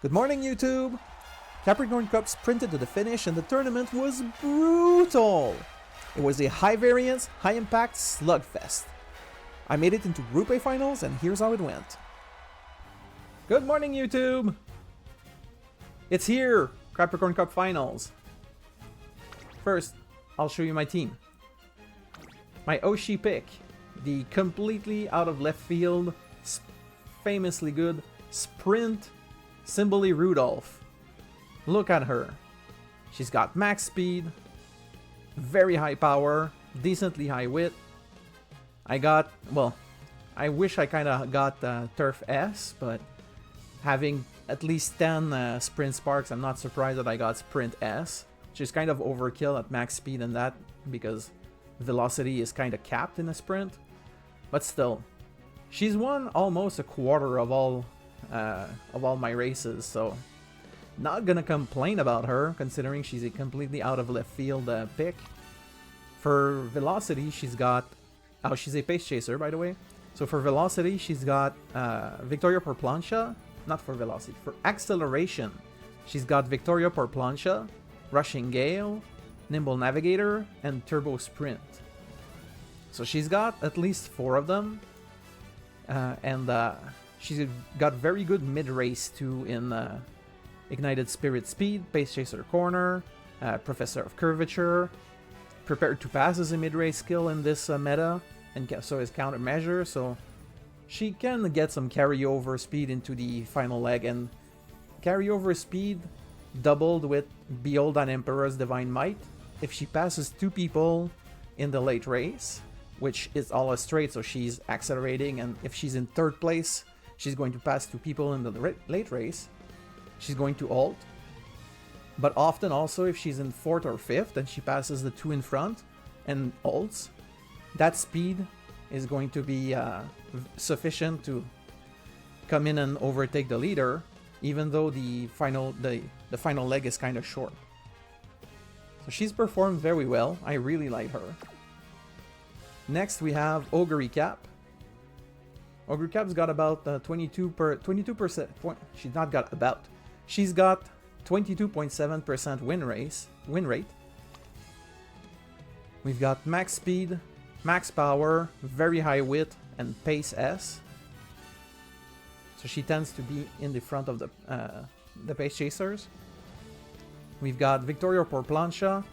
Good morning, YouTube! Capricorn Cup sprinted to the finish and the tournament was brutal! It was a high variance, high impact slugfest. I made it into Group A Finals and here's how it went. Good morning, YouTube! It's here! Capricorn Cup Finals. First, I'll show you my team. My Oshi pick, the completely out of left field, famously good sprint Cymbally Rudolph. Look at her. She's got max speed, very high power, decently high wit. I wish I kind of got Turf S, but having at least 10 sprint sparks, I'm not surprised that I got Sprint S, which is kind of overkill at max speed and that because velocity is kind of capped in a sprint. But still, she's won almost a quarter of all my races, so not gonna complain about her considering she's a completely out of left field pick. For velocity, she's got she's a pace chaser, by the way. So for velocity, she's got Victoria por plancha. Not for velocity, for acceleration, she's got Victoria por plancha, Rushing Gale, Nimble Navigator, and Turbo Sprint. So she's got at least 4 of them, and she's got very good mid-race too in Ignited Spirit Speed, Pace Chaser Corner, Professor of Curvature. Prepared to Pass is a mid-race skill in this meta, and so is Countermeasure, so she can get some carryover speed into the final leg, and carryover speed doubled with Behold an Emperor's Divine Might. If she passes 2 people in the late race, which is all a straight, so she's accelerating, and if she's in 3rd place, she's going to pass 2 people in the late race. She's going to ult. But often also if she's in 4th or 5th and she passes the 2 in front and ults, that speed is going to be sufficient to come in and overtake the leader, even though the final leg is kind of short. So she's performed very well. I really like her. Next we have Ogre Cap. Ogre Cap's got about 22%. She's not got about. She's got 22.7% win rate. We've got max speed, max power, very high wit, and pace S. So she tends to be in the front of the pace chasers. We've got Victoria por plancha.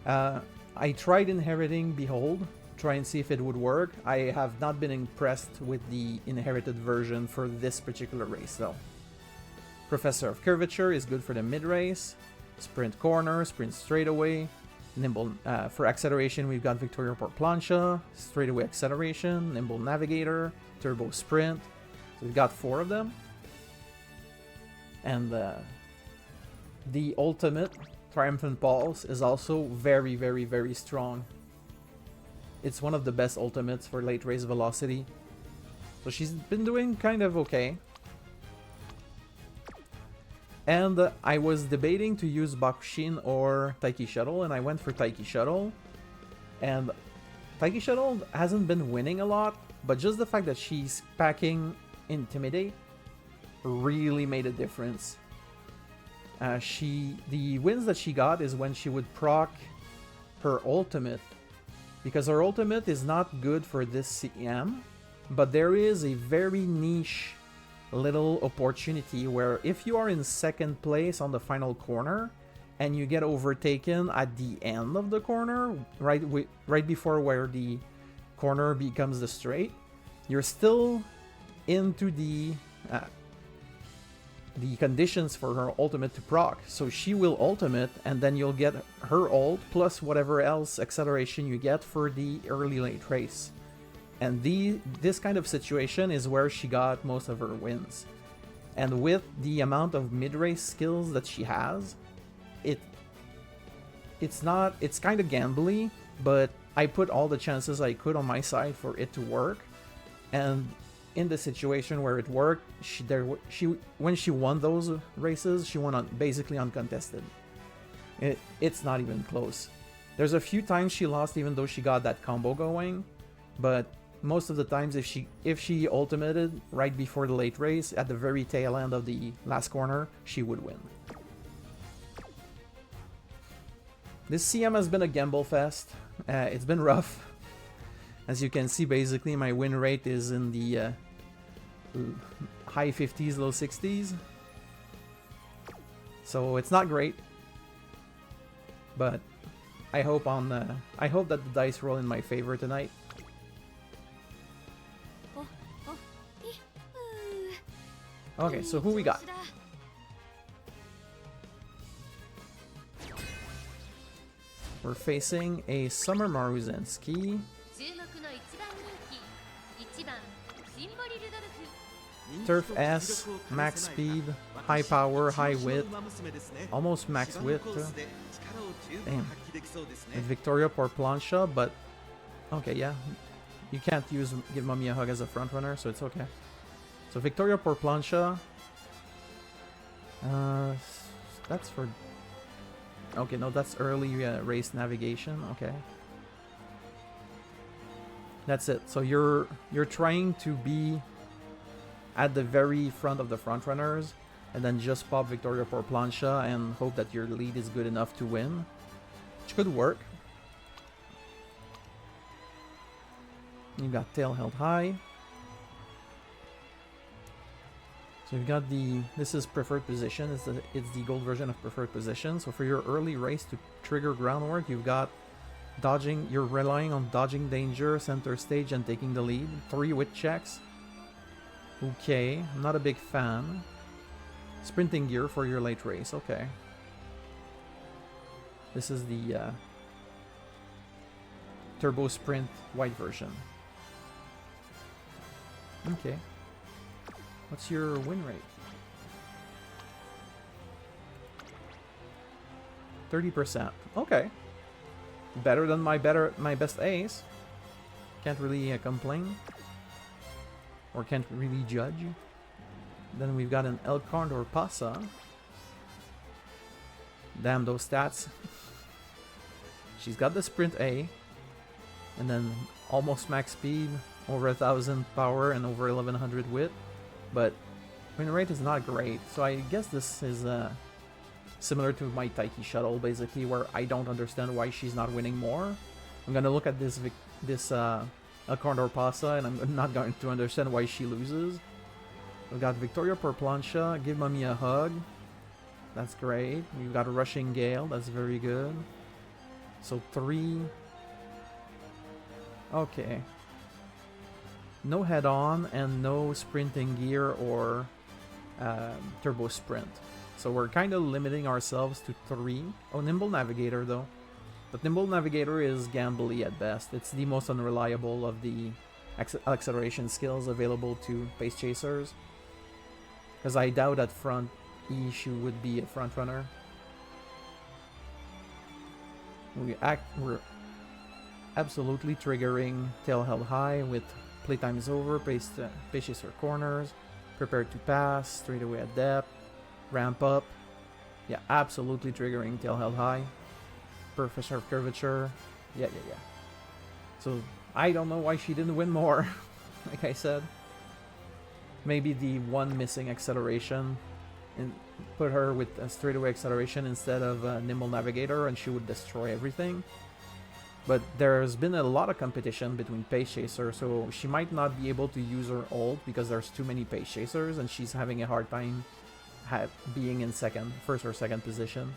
I tried inheriting Behold, try and see if it would work. I have not been impressed with the inherited version for this particular race though. Professor of Curvature is good for the mid-race. Sprint Corner, Sprint Straightaway. Nimble, for acceleration we've got Victoria por plancha, Straightaway Acceleration, Nimble Navigator, Turbo Sprint. So we've got 4 of them. And the ultimate, Triumphant Pulse, is also very, very, very strong. It's one of the best ultimates for late race velocity. So she's been doing kind of okay. And I was debating to use Bakushin or Taiki Shuttle, and I went for Taiki Shuttle. And Taiki Shuttle hasn't been winning a lot, but just the fact that she's packing Intimidate really made a difference. The wins that she got is when she would proc her ultimate, because her ultimate is not good for this CM, but there is a very niche little opportunity where if you are in 2nd place on the final corner and you get overtaken at the end of the corner, right before where the corner becomes the straight, you're still into the conditions for her ultimate to proc. So she will ultimate and then you'll get her ult plus whatever else acceleration you get for the early late race. And this kind of situation is where she got most of her wins. And with the amount of mid-race skills that she has, it's kind of gambly, but I put all the chances I could on my side for it to work. And in the situation where it worked, when she won those races, she won basically uncontested. It's not even close. There's a few times she lost even though she got that combo going, but most of the times if she ultimated right before the late race, at the very tail end of the last corner, she would win. This CM has been a gamble fest. It's been rough. As you can see, basically my win rate is in the high 50s, low 60s. So it's not great. But I hope that the dice roll in my favor tonight. Okay, so who we got? We're facing a Summer Maruzensky. Turf S, max speed, high power, high wit, almost max wit. Damn. And Victoria Porplancha, but okay, yeah. You can't give Mommy a hug as a front runner, so it's okay. So Victoria Porplancha. That's for. Okay, no, that's early race navigation. Okay. That's it. So you're trying to be at the very front of the front runners, and then just pop Victoria Porplancha and hope that your lead is good enough to win, which could work. You got tail held high. So you've got this is preferred position. It's the gold version of preferred position. So for your early race to trigger groundwork, you've got dodging. You're relying on dodging danger, center stage, and taking the lead. 3 wit checks. Okay, I'm not a big fan. Sprinting gear for your late race. Okay. This is the turbo sprint white version. Okay. What's your win rate? 30%. Okay. Better than my best ace. Can't really complain. Or can't really judge. Then we've got an El Condor Pasa. Damn those stats. She's got the sprint A. And then almost max speed, over 1000 power and over 1100 wit. But win rate is not great. So I guess this is similar to my Taiki Shuttle, basically, where I don't understand why she's not winning more. I'm gonna look at this El Condor Pasa, and I'm not going to understand why she loses. We've got Victoria Porplancha, give Mommy a hug. That's great. We've got a Rushing Gale, that's very good. So 3. Okay. No head-on and no sprinting gear or turbo sprint. So we're kind of limiting ourselves to 3. Oh, Nimble Navigator though. But Nimble Navigator is gambly at best. It's the most unreliable of the acceleration skills available to Pace Chasers. Because I doubt at front E she would be a front runner. We're absolutely triggering tail held high with playtime is over, Pace Chaser corners, prepare to pass, straight away at depth, ramp up. Yeah, absolutely triggering tail held high. Professor of Curvature. Yeah. So I don't know why she didn't win more. Like I said, maybe the one missing acceleration and put her with a straightaway acceleration instead of Nimble Navigator, and she would destroy everything. But there's been a lot of competition between Pace Chasers, so she might not be able to use her ult because there's too many Pace Chasers, and she's having a hard time being in first or second position.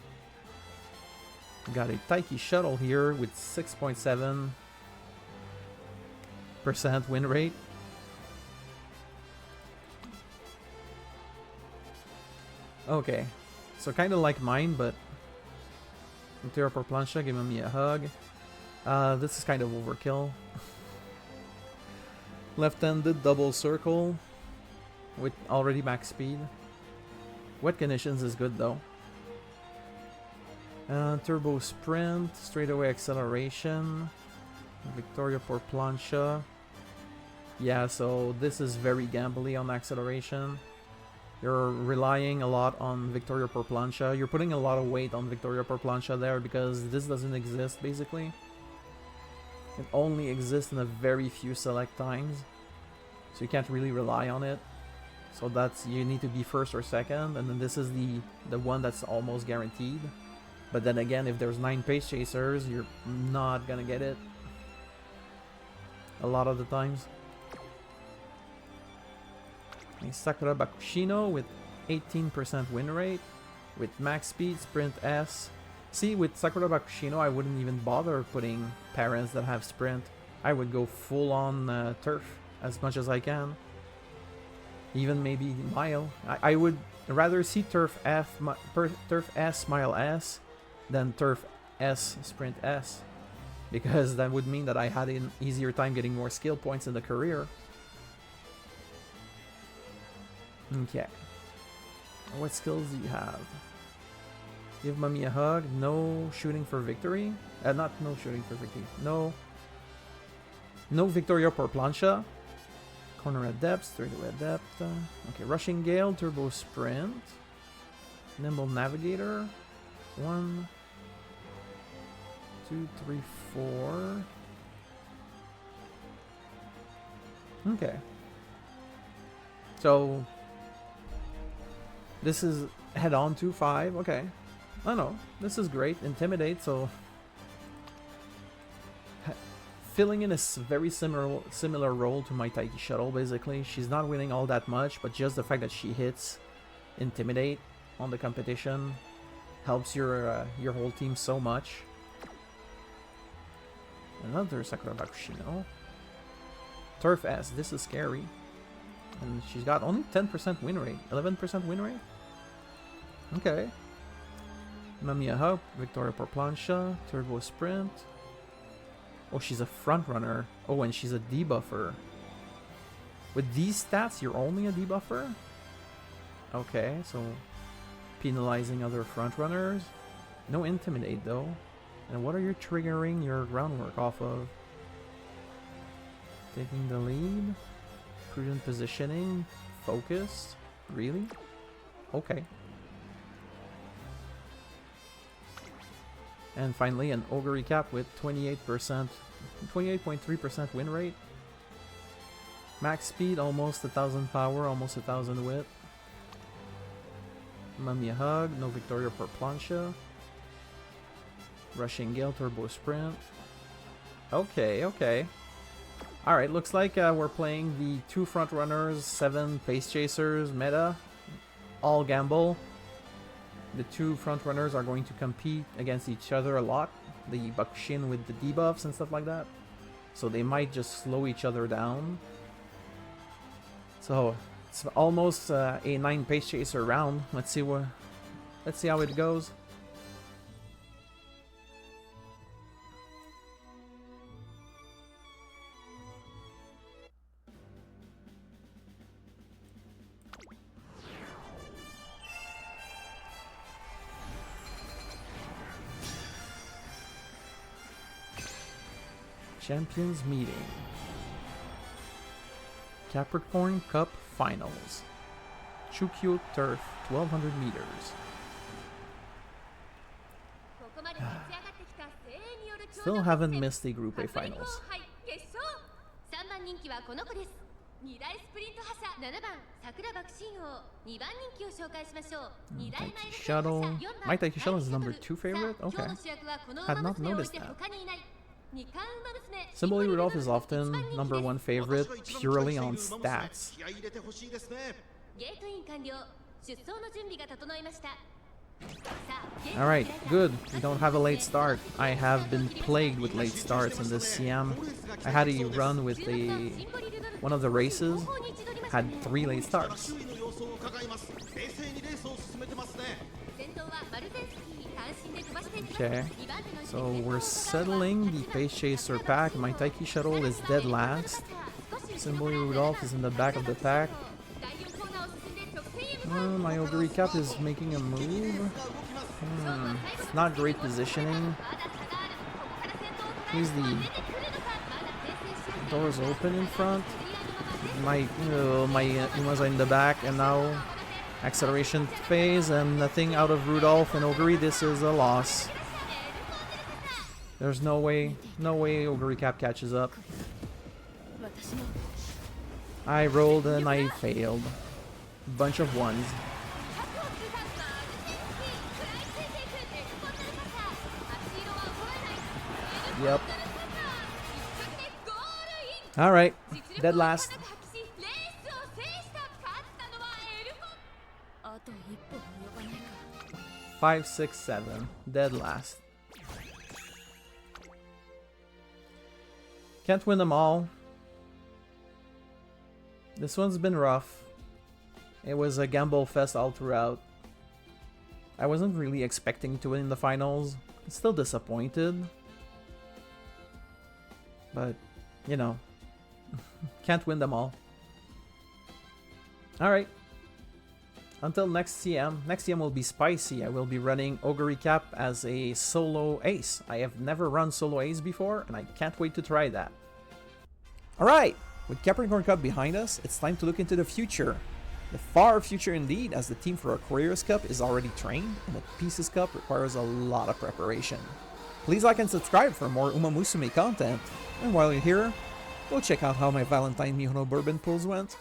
Got a Taiki Shuttle here with 6.7% win rate. Okay, so kind of like mine, but Victoria Porplancha giving me a hug. This is kind of overkill. Left-handed double circle with already max speed. Wet conditions is good though. Turbo sprint, straightaway acceleration. Victoria Porplancha. Yeah, so this is very gambly on acceleration. You're relying a lot on Victoria Porplancha. You're putting a lot of weight on Victoria Porplancha there because this doesn't exist basically. It only exists in a very few select times, so you can't really rely on it. So that's, you need to be first or second, and then this is the one that's almost guaranteed. But then again, if there's 9 pace chasers, you're not gonna get it a lot of the times. A Sakura Bakushino with 18% win rate with max speed, sprint S. See, with Sakura Bakushino, I wouldn't even bother putting parents that have sprint. I would go full on turf as much as I can. Even maybe mile. I would rather see turf S, mile S than turf S, sprint S. Because that would mean that I had an easier time getting more skill points in the career. Okay. What skills do you have? Give mommy a hug. No shooting for victory. Not no shooting for victory. No Victoria por plancha. Corner adept, straight away adept. Okay, rushing gale, turbo sprint. Nimble navigator. 1, 2, 3, 4. Okay. So this is head on to 5. Okay. I know. This is great. Intimidate, so filling in a very similar role to my Taiki Shuttle, basically. She's not winning all that much, but just the fact that she hits Intimidate on the competition helps your whole team so much. Another Sakura Bakushino. Turf S, this is scary. And she's got only 10% win rate. 11% win rate? Okay. Mamiya Hub, Victoria por plancha, Turbo Sprint. Oh, she's a front runner. Oh, and she's a debuffer. With these stats, you're only a debuffer? Okay, so penalizing other front runners. No Intimidate though. And what are you triggering your groundwork off of? Taking the lead. Prudent positioning. Focused. Really? Okay. And finally, an Ogre Recap with 28.3% win rate. Max speed, almost 1000 power, almost 1000 wit. Mamiya Hug, no Victoria por plancha. Rushing Gale, Turbo Sprint. Okay, okay. Alright, looks like we're playing the 2 front runners, 7 pace chasers meta. All gamble. The 2 front runners are going to compete against each other a lot. The Bakushin with the debuffs and stuff like that. So they might just slow each other down. So it's almost a 9 pace chaser round. Let's see how it goes. Champions Meeting. Capricorn Cup Finals. Chukyo Turf, 1200 meters. Still haven't missed a Group A Finals. Taiki Shuttle. My Taiki Shuttle is number 2 favorite? Okay. Had not noticed that. Symbol Rudolph is often number 1 favorite purely on stats. Alright, good. We don't have a late start. I have been plagued with late starts in this CM. I had a run with one of the races, had 3 late starts. Okay, so we're settling the Pace Chaser pack. My Taiki Shuttle is dead last. Symbol Rudolph is in the back of the pack. My Ogre Recap is making a move. Not great positioning. Here's the doors open in front. My Umas are in the back, and now acceleration phase and nothing out of Rudolph and Ogre. This is a loss. There's no way Ogre Recap catches up. I rolled and I failed. Bunch of ones. Yep. Alright, dead last. 5, 6, 7. Dead last. Can't win them all. This one's been rough. It was a gamble fest all throughout. I wasn't really expecting to win in the finals. Still disappointed. But, you know, can't win them all. Alright. Until next CM. Next CM will be spicy. I will be running Ogre Recap as a solo ace. I have never run solo ace before, and I can't wait to try that. Alright! With Capricorn Cup behind us, it's time to look into the future. The far future indeed, as the team for Aquarius Cup is already trained, and the Pieces Cup requires a lot of preparation. Please like and subscribe for more Uma Musume content. And while you're here, go check out how my Valentine Mihono Bourbon pulls went.